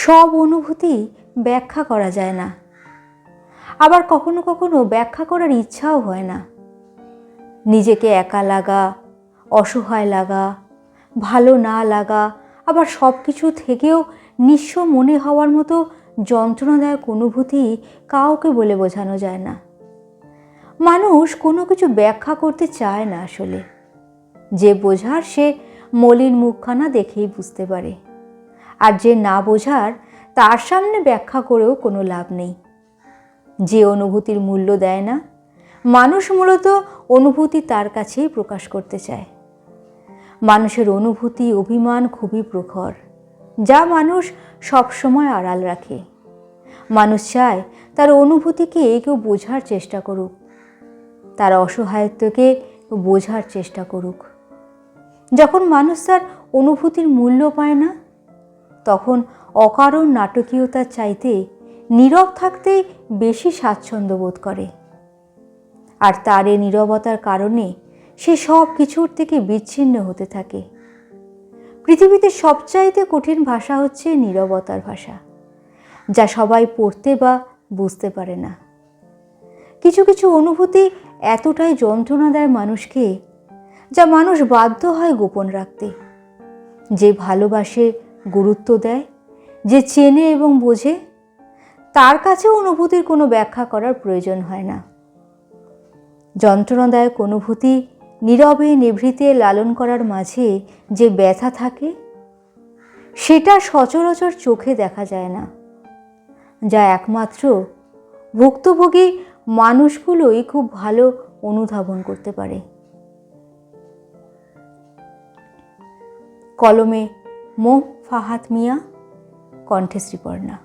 সব অনুভূতি ব্যাখ্যা করা যায় না, আবার কখনো কখনো ব্যাখ্যা করার ইচ্ছাও হয় না। নিজেকে একা লাগা, অসহায় লাগা, ভালো না লাগা, আবার সব কিছু থেকেও নিঃস্ব মনে হওয়ার মতো যন্ত্রণাদায়ক অনুভূতি কাউকে বলে বোঝানো যায় না। মানুষ কোনো কিছু ব্যাখ্যা করতে চায় না আসলে। যে বোঝার সে মলিন মুখখানা দেখেই বুঝতে পারে, আর যে না বোঝার তার সামনে ব্যাখ্যা করেও কোনো লাভ নেই। যে অনুভূতির মূল্য দেয় না, মানুষ মূলত অনুভূতি তার কাছেই প্রকাশ করতে চায়। মানুষের অনুভূতি অভিমান খুবই প্রখর, যা মানুষ সবসময় আড়াল রাখে। মানুষ চায় তার অনুভূতিকে কেউ বোঝার চেষ্টা করুক, তার অসহায়ত্বকে বোঝার চেষ্টা করুক। যখন মানুষ তার অনুভূতির মূল্য পায় না, তখন অকারণ নাটকীয়তার চাইতে নীরব থাকতেই বেশি স্বাচ্ছন্দ্য বোধ করে। আর তার এই নীরবতার কারণে সে সব কিছুর থেকে বিচ্ছিন্ন হতে থাকে। পৃথিবীতে সবচাইতে কঠিন ভাষা হচ্ছে নীরবতার ভাষা, যা সবাই পড়তে বা বুঝতে পারে না। কিছু কিছু অনুভূতি এতটাই যন্ত্রণা দেয় মানুষকে, যা মানুষ বাধ্য হয় গোপন রাখতে। যে ভালোবাসে, গুরুত্ব দেয়, যে চেনে এবং বোঝে, তার কাছে অনুভূতির কোনো ব্যাখ্যা করার প্রয়োজন হয় না। যন্ত্রণাদায়ক অনুভূতি নীরবে নিভৃতে লালন করার মাঝে যে ব্যথা থাকে, সেটা সচরাচর চোখে দেখা যায় না, যা একমাত্র ভুক্তভোগী মানুষগুলোই খুব ভালো অনুধাবন করতে পারে। কলমে মো ফাহাদ মিয়া, কণ্ঠে শ্রীপর্ণা।